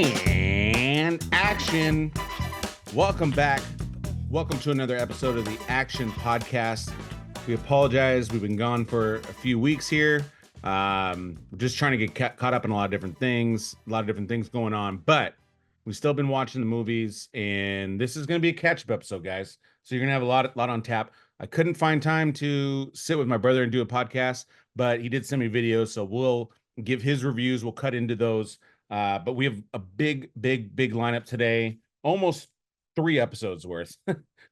And action. Welcome back. Welcome to another episode of the Action Podcast. We apologize. We've been gone for a few weeks here. We're just trying to get caught up in a lot of different things going on. But we've still been watching the movies, and this is going to be a catch-up episode, guys. So you're going to have a lot on tap. I couldn't find time to sit with my brother and do a podcast, but he did send me videos, so we'll give his reviews. We'll cut into those. But we have a big lineup today, almost 3 episodes worth,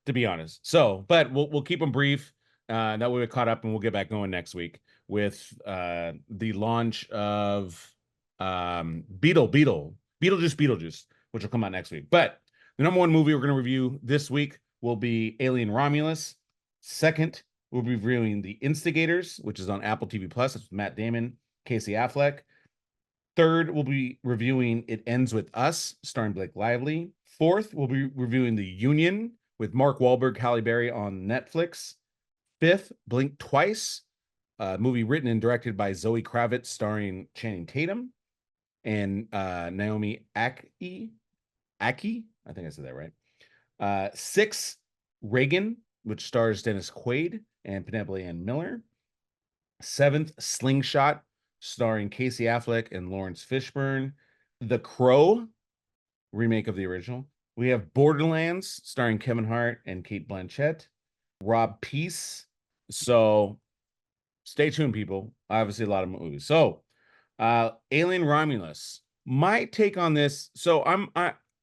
to be honest. So, but we'll keep them brief. That way we're caught up, and we'll get back going next week with the launch of Beetlejuice, which will come out next week. But the number one movie we're going to review this week will be Alien Romulus. Second, we'll be reviewing The Instigators, which is on Apple TV Plus. It's with Matt Damon, Casey Affleck. Third, we'll be reviewing It Ends With Us, starring Blake Lively. Fourth, we'll be reviewing The Union with Mark Wahlberg, Halle Berry on Netflix. Fifth, Blink Twice, a movie written and directed by Zoe Kravitz, starring Channing Tatum and Naomi Ackie. I think I said that right. Sixth, Reagan, which stars Dennis Quaid and Penelope Ann Miller. Seventh, Slingshot, starring Casey Affleck and Lawrence Fishburne. The Crow, remake of the original. We have Borderlands, starring Kevin Hart and Cate Blanchett. Rob Peace. So stay tuned, people. Obviously, a lot of movies. So Alien Romulus. My take on this. So I'm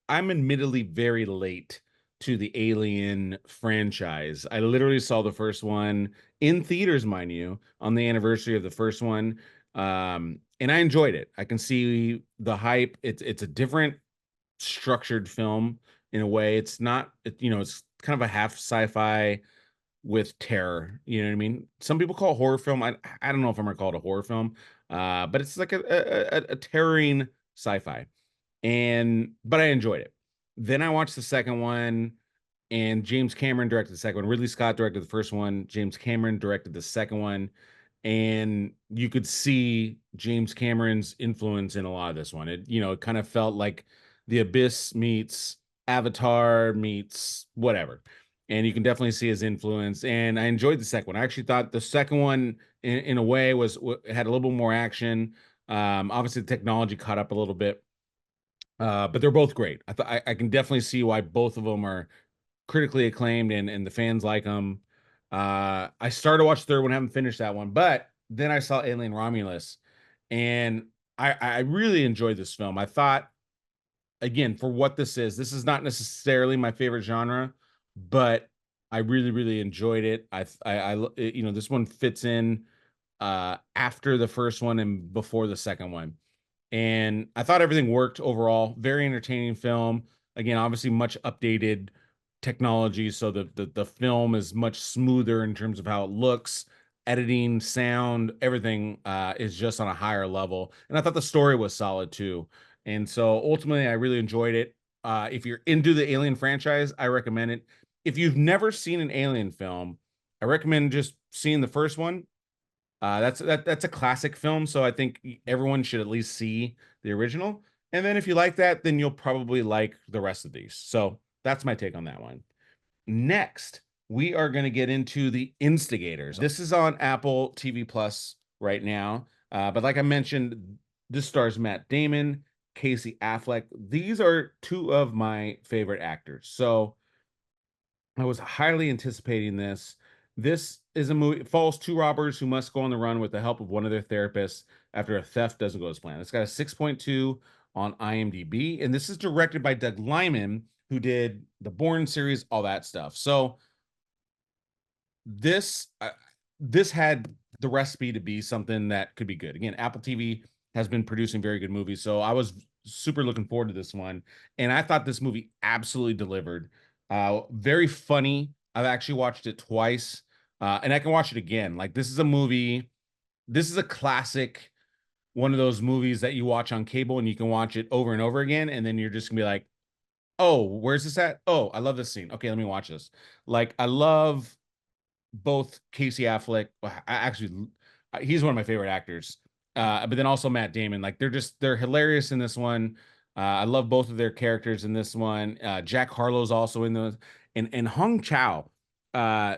admittedly very late to the Alien franchise. I literally saw the first one in theaters, mind you, on the anniversary of the first one. And I enjoyed it. I can see the hype. It's a different structured film in a way. It's not, it's kind of a half sci-fi with terror. You know what I mean? Some people call it horror film. I don't know if I'm gonna call it a horror film, but it's like a terroring sci-fi. But I enjoyed it. Then I watched the second one, and James Cameron directed the second one. Ridley Scott directed the first one. James Cameron directed the second one. And you could see James Cameron's influence in a lot of this one. It kind of felt like The Abyss meets Avatar meets whatever. And you can definitely see his influence. And I enjoyed the second one. I actually thought the second one, in a way, had a little bit more action. Obviously, the technology caught up a little bit. But they're both great. I can definitely see why both of them are critically acclaimed and the fans like them. I started to watch the third one, haven't finished that one, but then I saw Alien Romulus, and I really enjoyed this film. I thought, again, for what this is not necessarily my favorite genre, but I really enjoyed it. This one fits in after the first one and before the second one. And I thought everything worked overall. Very entertaining film. Again, obviously much updated technology, so the film is much smoother in terms of how it looks. Editing, sound, everything is just on a higher level. And I thought the story was solid too. And so ultimately, I really enjoyed it. If you're into the Alien franchise, I recommend it. If you've never seen an Alien film, I recommend just seeing the first one. That's a classic film, so I think everyone should at least see the original. And then if you like that, then you'll probably like the rest of these. So that's my take on that one. Next, we are going to get into The Instigators. This is on Apple TV Plus right now. But like I mentioned, this stars Matt Damon, Casey Affleck. These are 2 of my favorite actors. So I was highly anticipating this. This is a movie. It follows 2 robbers who must go on the run with the help of one of their therapists after a theft doesn't go as planned. It's got a 6.2 on IMDb, and this is directed by Doug Liman, who did the Bourne series, all that stuff. So this had the recipe to be something that could be good. Again, Apple TV has been producing very good movies, so I was super looking forward to this one, and I thought this movie absolutely delivered. Very funny. I've actually watched it twice, and I can watch it again. Like, this is a movie. This is a classic, one of those movies that you watch on cable and you can watch it over and over again, and then you're just gonna be like, oh, where's this at? Oh, I love this scene. Okay, let me watch this. Like, I love both Casey Affleck. He's one of my favorite actors. But then also Matt Damon. Like, they're hilarious in this one. I love both of their characters in this one. Jack Harlow's also in the and Hong Chow.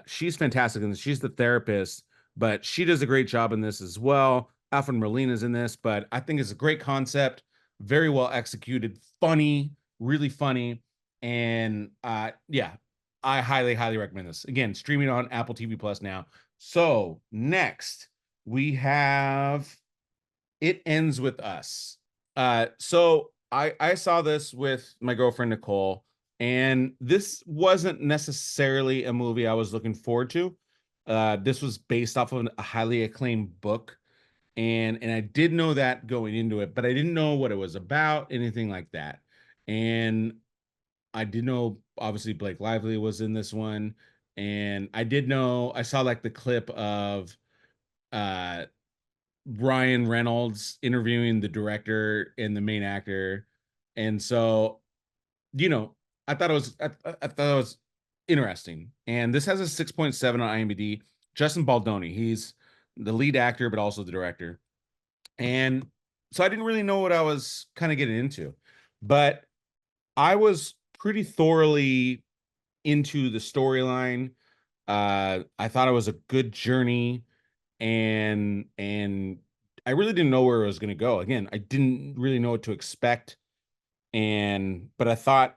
She's fantastic in this. She's the therapist, but she does a great job in this as well. Alfred Molina's in this, but I think it's a great concept, very well executed, funny, really funny, and yeah, I highly, highly recommend this. Again, streaming on Apple TV Plus now. So next we have It Ends With Us. So I saw this with my girlfriend Nicole, and this wasn't necessarily a movie I was looking forward to. This was based off of a highly acclaimed book, and I did know that going into it, but I didn't know what it was about, anything like that. And I did know obviously Blake Lively was in this one, and I did know I saw like the clip of uh Ryan Reynolds interviewing the director and the main actor. And so, you know, I thought it was interesting. And this has a 6.7 on IMDb. Justin Baldoni, he's the lead actor, but also the director. And so I didn't really know what I was kind of getting into, but I was pretty thoroughly into the storyline. I thought it was a good journey, and I really didn't know where it was going to go. Again, I didn't really know what to expect, and but I thought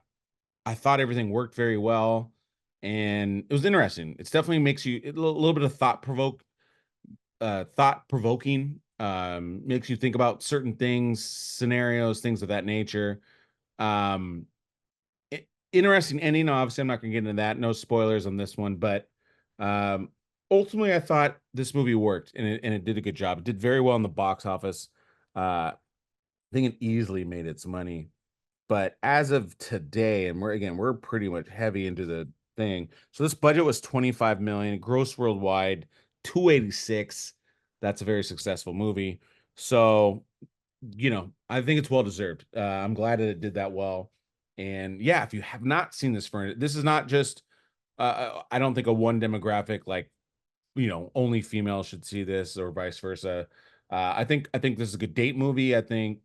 everything worked very well, and it was interesting. It's definitely makes you a little bit of thought provoking. Makes you think about certain things, scenarios, things of that nature. Um, Interesting ending. Obviously, I'm not going to get into that. No spoilers on this one, but um, ultimately, I thought this movie worked and it did a good job. It did very well in the box office. I think it easily made its money. But as of today, and we're pretty much heavy into the thing. So this budget was 25 million, gross worldwide 286. That's a very successful movie. So I think it's well deserved. I'm glad that it did that well. And yeah, if you have not seen this is not just I don't think a one demographic like only females should see this or vice versa. I think this is a good date movie. I think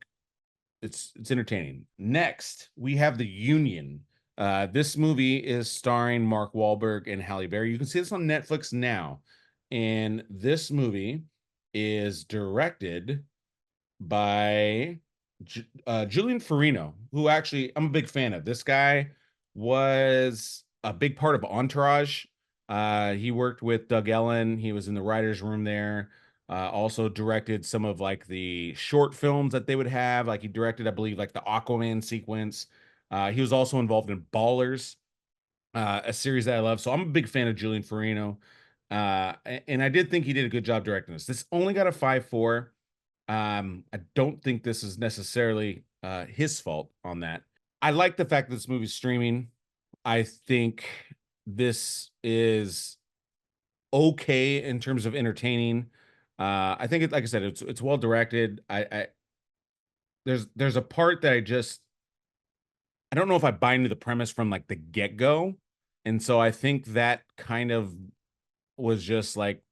it's entertaining. Next, we have The Union. This movie is starring Mark Wahlberg and Halle Berry. You can see this on Netflix now. And this movie is directed by Julian Farino, who actually I'm a big fan of. This guy was a big part of Entourage. He worked with Doug Ellen. He was in the writer's room there. Also directed some of like the short films that they would have. Like he directed, I believe, like the Aquaman sequence. He was also involved in Ballers, a series that I love. So I'm a big fan of Julian Farino. And I did think he did a good job directing this. This only got a 5.4. I don't think this is necessarily his fault on that. I like the fact that this movie's streaming. I think this is okay in terms of entertaining. I think like I said, it's well directed. I there's a part that I don't know if I buy into the premise from like the get-go. And so I think that kind of was just like,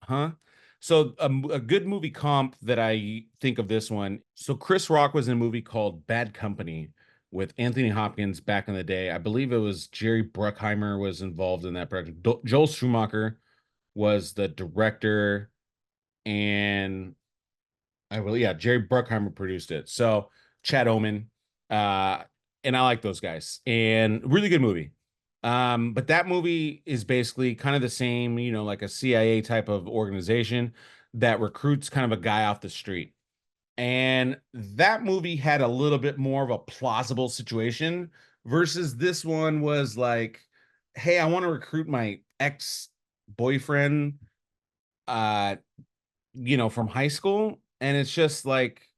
huh? So a good movie comp that I think of this one. So Chris Rock was in a movie called Bad Company with Anthony Hopkins back in the day. I believe it was Jerry Bruckheimer was involved in that project. Joel Schumacher was the director, and yeah, Jerry Bruckheimer produced it. So Chad Omen, uh, and I like those guys, and really good movie. But that movie is basically kind of the same, like a CIA type of organization that recruits kind of a guy off the street. And that movie had a little bit more of a plausible situation versus this one was like, hey, I want to recruit my ex-boyfriend, uh, from high school. And it's just like,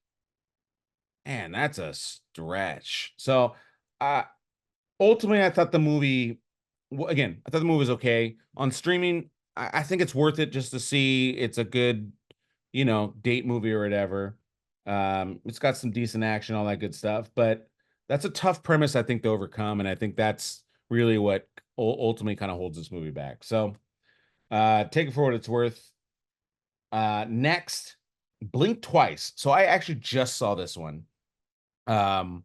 man, that's a stretch. So, uh, ultimately, I thought the movie, again, I thought the movie was okay. On streaming, I think it's worth it just to see. It's a good, date movie or whatever. It's got some decent action, all that good stuff, but that's a tough premise, I think, to overcome. And I think that's really what ultimately kind of holds this movie back. So, take it for what it's worth. Next, Blink Twice. So I actually just saw this one. Um,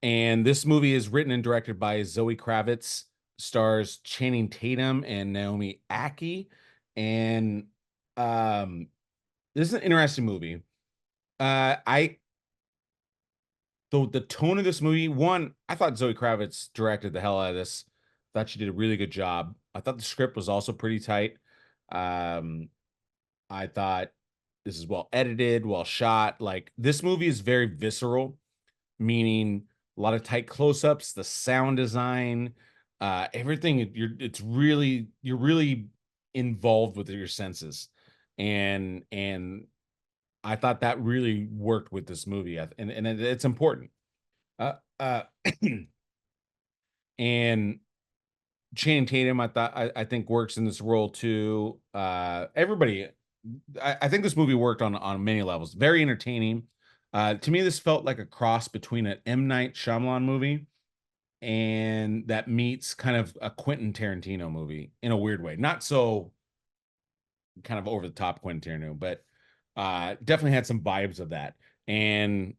And this movie is written and directed by Zoe Kravitz, stars Channing Tatum and Naomi Ackie. And um, this is an interesting movie. I the tone of this movie, one, I thought Zoe Kravitz directed the hell out of this. Thought she did a really good job. I thought the script was also pretty tight. Um, I thought this is well edited, well shot. Like this movie is very visceral, meaning a lot of tight close-ups, the sound design, everything. You're really involved with your senses, and I thought that really worked with this movie, and it's important. Uh, uh, and Channing Tatum, I think works in this role too. Everybody, I think this movie worked on many levels. Very entertaining. To me, this felt like a cross between an M. Night Shyamalan movie and that meets kind of a Quentin Tarantino movie in a weird way. Not so kind of over the top Quentin Tarantino, but definitely had some vibes of that. And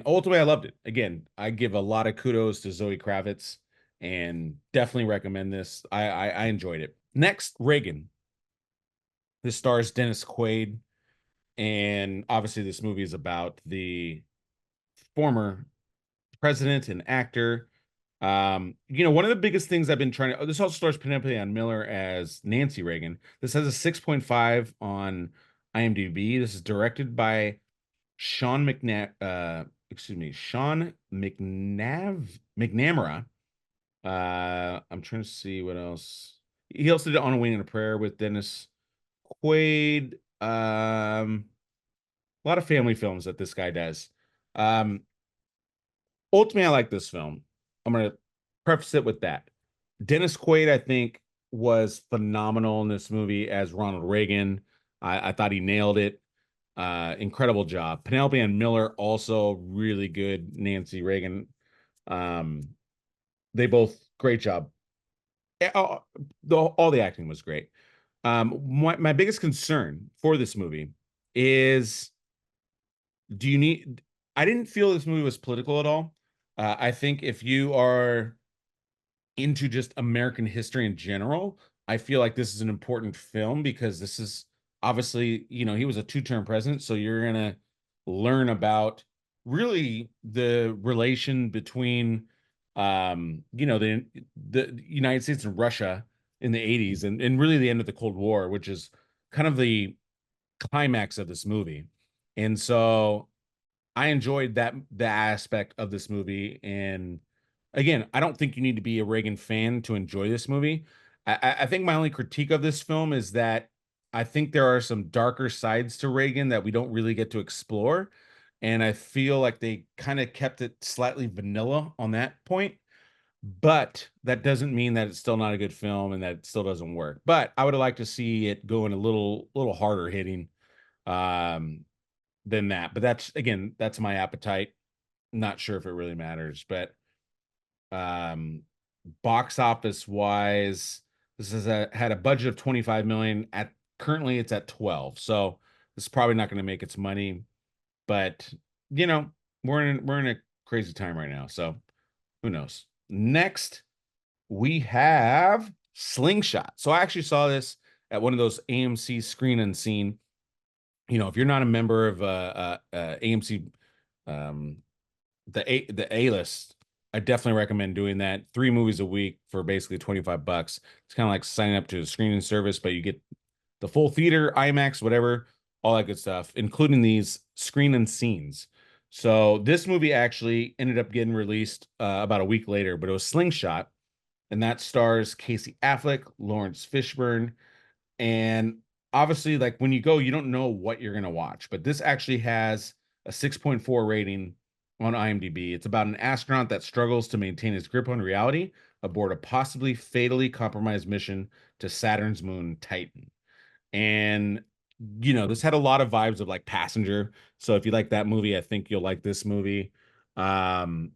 ultimately, I loved it. Again, I give a lot of kudos to Zoe Kravitz and definitely recommend this. I enjoyed it. Next, Reagan. This stars Dennis Quaid, and obviously, this movie is about the former president and actor. One of the biggest things I've been trying to. This also stars Penelope Ann Miller as Nancy Reagan. This has a 6.5 on IMDb. This is directed by Sean McNamara. I'm trying to see what else. He also did On a Wing and a Prayer with Dennis Quaid. A lot of family films that this guy does. Ultimately, I like this film. I'm gonna preface it with that. Dennis Quaid, I think, was phenomenal in this movie as Ronald Reagan. I thought he nailed it. Incredible job. Penelope Ann Miller, also really good. Nancy Reagan. Um, they both great job. All the acting was great. My biggest concern for this movie is, do you need? I didn't feel this movie was political at all. I think if you are into just American history in general, I feel like this is an important film because this is obviously, he was a two-term president, so you're gonna learn about really the relation between the United States and Russia in the 80s and really the end of the Cold War, which is kind of the climax of this movie. And so I enjoyed the aspect of this movie. And again, I don't think you need to be a Reagan fan to enjoy this movie. I think my only critique of this film is that I think there are some darker sides to Reagan that we don't really get to explore. And I feel like they kind of kept it slightly vanilla on that point. But that doesn't mean that it's still not a good film and that it still doesn't work. But I would have liked to see it go in a little harder hitting. Than that. But that's my appetite. Not sure if it really matters, but um box office wise, had a budget of 25 million. At currently it's at 12. So this is probably not going to make its money, but we're in a crazy time right now. So who knows? Next, we have Slingshot. So I actually saw this at one of those AMC Screen Unseen. If you're not a member of AMC, the A list, I definitely recommend doing that. 3 movies a week for basically $25. It's kind of like signing up to a streaming service, but you get the full theater, IMAX, whatever, all that good stuff, including these screen and scenes. So this movie actually ended up getting released about a week later, but it was Slingshot, and that stars Casey Affleck, Lawrence Fishburne, and obviously, like when you go, you don't know what you're gonna watch, but this actually has a 6.4 rating on IMDb. It's about an astronaut that struggles to maintain his grip on reality aboard a possibly fatally compromised mission to Saturn's moon Titan. And this had a lot of vibes of like Passenger. So if you like that movie, I think you'll like this movie. Um,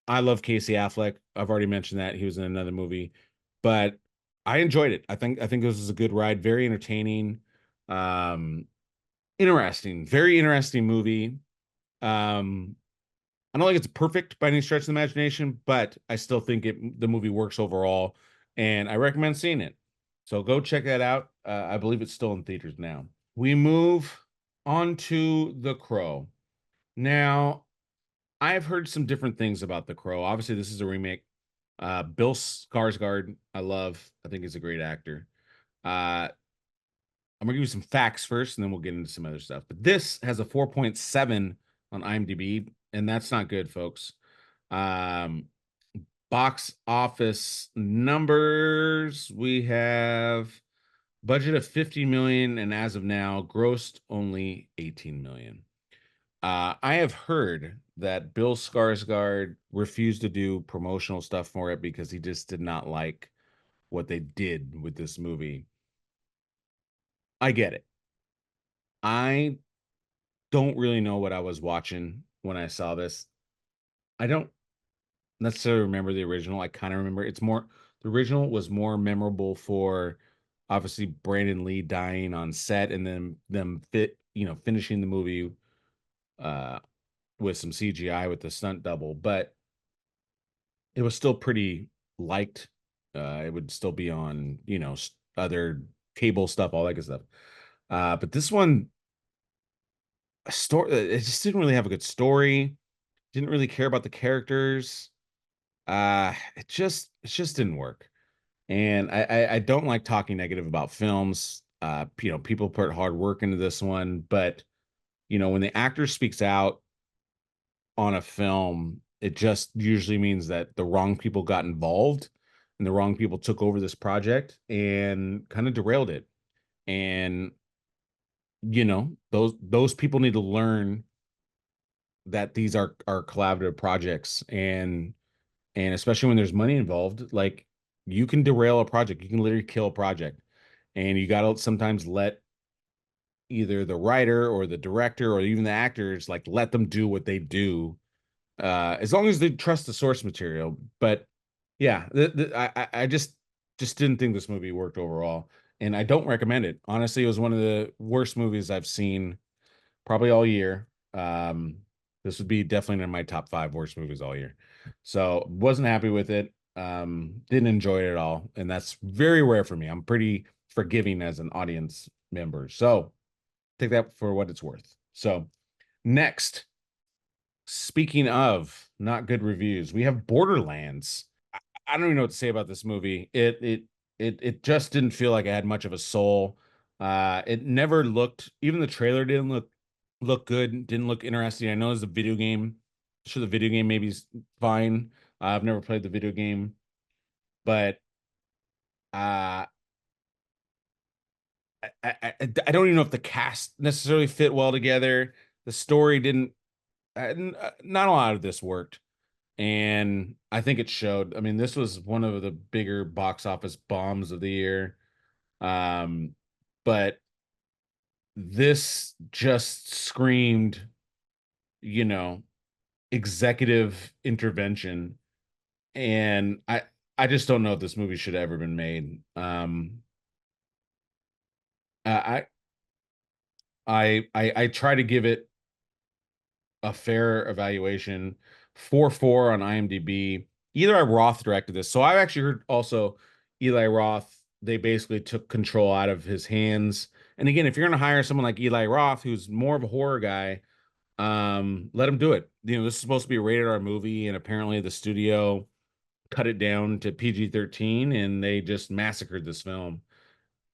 I love Casey Affleck. I've already mentioned that he was in another movie, but I enjoyed it. I think this was a good ride, very entertaining, um, interesting, very interesting movie. Um, I don't think it's perfect by any stretch of the imagination, but I still think the movie works overall, and I recommend seeing it. So go check that out. I believe it's still in theaters now. We move on to The Crow. Now, I've heard some different things about The Crow. Obviously, this is a remake. Bill Skarsgård, I love. I think he's a great actor. I'm gonna give you some facts first, and then we'll get into some other stuff. But this has a 4.7 on IMDb, and that's not good, folks. Um, Box office numbers, we have budget of 50 million, and as of now, grossed only 18 million. I have heard that Bill Skarsgård refused to do promotional stuff for it because he just did not like what they did with this movie. I get it. I don't really know what I was watching when I saw this. I don't necessarily remember the original. I kind of remember the original was more memorable for obviously Brandon Lee dying on set and then them finishing the movie uh with some CGI with the stunt double, but it was still pretty liked. It would still be on, other cable stuff, all that good stuff. But this one, a story, it just didn't really have a good story. Didn't really care about the characters. It just didn't work. And I don't like talking negative about films. People put hard work into this one, but when the actor speaks out on a film, it just usually means that the wrong people got involved and the wrong people took over this project and kind of derailed it. And those people need to learn that these are collaborative projects, and especially when there's money involved, like you can derail a project, you can literally kill a project, and you got to sometimes let either the writer or the director or even the actors like let them do what they do, as long as they trust the source material. But yeah, I just didn't think this movie worked overall, and I don't recommend it. Honestly, it was one of the worst movies I've seen probably all year. This would be definitely in my top 5 worst movies all year. So wasn't happy with it. Didn't enjoy it at all, and that's very rare for me. I'm pretty forgiving as an audience member, so take that for what it's worth. So next, speaking of not good reviews, we have Borderlands. I don't even know what to say about this movie. It just didn't feel like it had much of a soul. It never looked, even the trailer didn't look good, didn't look interesting. I know it's a video game. Sure, the video game maybe is fine. I've never played the video game, but uh I don't even know if the cast necessarily fit well together. The story didn't not a lot of this worked, and I think it showed. I mean, this was one of the bigger box office bombs of the year. Um, but this just screamed, you know, executive intervention, and I just don't know if this movie should have ever been made. I I try to give it a fair evaluation. 4.4 on IMDb. Eli Roth directed this. So I've actually heard also Eli Roth, they basically took control out of his hands. And again, if you're going to hire someone like Eli Roth, who's more of a horror guy, let him do it. This is supposed to be a rated R movie, and apparently the studio cut it down to PG-13, and they just massacred this film.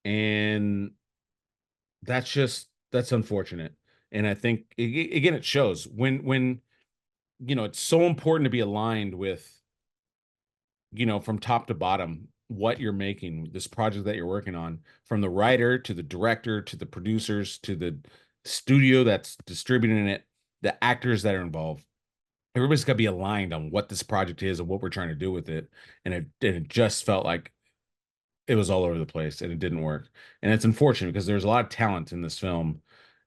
And that's unfortunate. And I think again, it shows when it's so important to be aligned with, from top to bottom, what you're making, this project that you're working on, from the writer to the director to the producers to the studio that's distributing it, the actors that are involved. Everybody's got to be aligned on what this project is and what we're trying to do with it. And it just felt like it was all over the place and it didn't work. And it's unfortunate because there's a lot of talent in this film.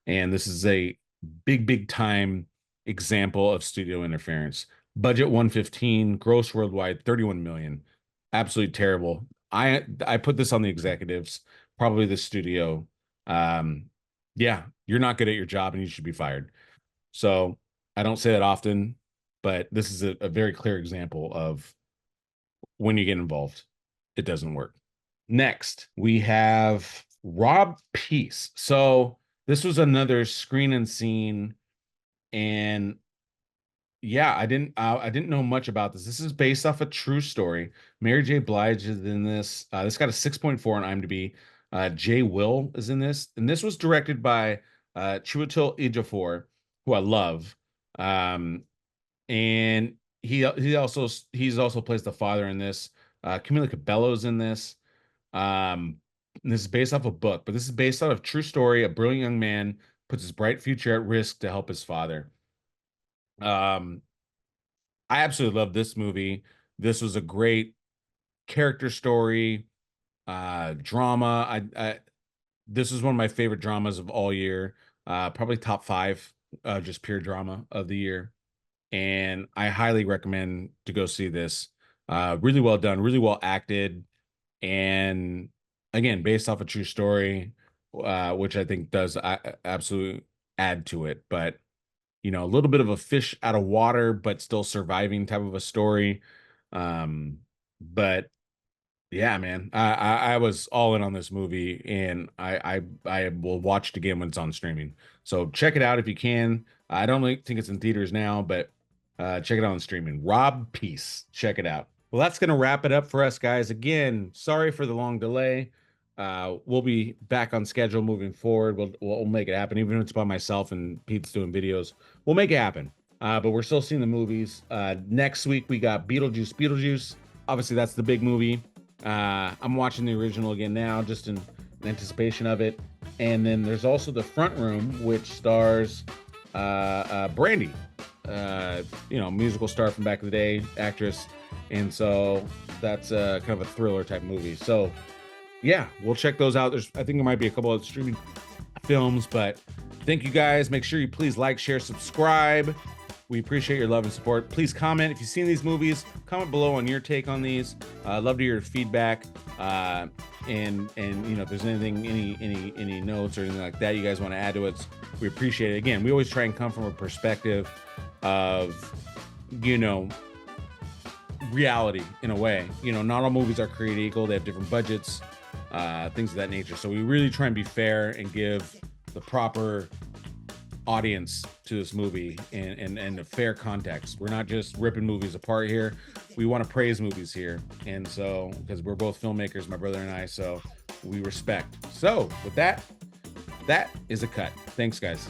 And this is a big time example of studio interference. Budget 115, gross worldwide 31 million. Absolutely terrible. I put this on the executives, probably the studio. Um, yeah, you're not good at your job and you should be fired. So I don't say that often, but this is a very clear example of when you get involved, it doesn't work. Next, we have Rob Peace. So this was another screen and scene, and yeah, I didn't know much about this. This is based off a true story. Mary J. Blige is in this. This got a 6.4 on IMDb. Jay Will is in this, and this was directed by Chiwetel Ejiofor, who I love. And he's also plays the father in this. Camila Cabello's in this. And this is based off a book, but this is based off a true story. A brilliant young man puts his bright future at risk to help his father. I absolutely love this movie. This was a great character story, drama. This is one of my favorite dramas of all year. Probably top 5, just pure drama of the year. And I highly recommend to go see this. Really well done, really well acted, and again, based off a true story, which I think does absolutely add to it. But a little bit of a fish out of water, but still surviving type of a story. But yeah, man, I was all in on this movie, and I will watch it again when it's on streaming. So check it out if you can. I don't think it's in theaters now, but check it out on streaming. Rob Peace, check it out. Well, that's gonna wrap it up for us, guys. Again, sorry for the long delay. We'll be back on schedule moving forward. We'll make it happen, even if it's by myself and Pete's doing videos. We'll make it happen. But we're still seeing the movies. Next week we got Beetlejuice. Obviously, that's the big movie. I'm watching the original again now, just in anticipation of it. And then there's also The Front Room, which stars Brandy, musical star from back in the day, actress. And so that's kind of a thriller type movie. So yeah, we'll check those out. I think there might be a couple of streaming films, but thank you guys. Make sure you please like, share, subscribe. We appreciate your love and support. Please comment if you've seen these movies. Comment below on your take on these. I'd love to hear your feedback. And if there's anything, any notes or anything like that you guys want to add to it, we appreciate it. Again, we always try and come from a perspective of, reality in a way. Not all movies are created equal. They have different budgets, things of that nature. So we really try and be fair and give the proper audience to this movie and a fair context. We're not just ripping movies apart here. We want to praise movies here. And so, because we're both filmmakers, my brother and I, so we respect. So with that is a cut. Thanks, guys.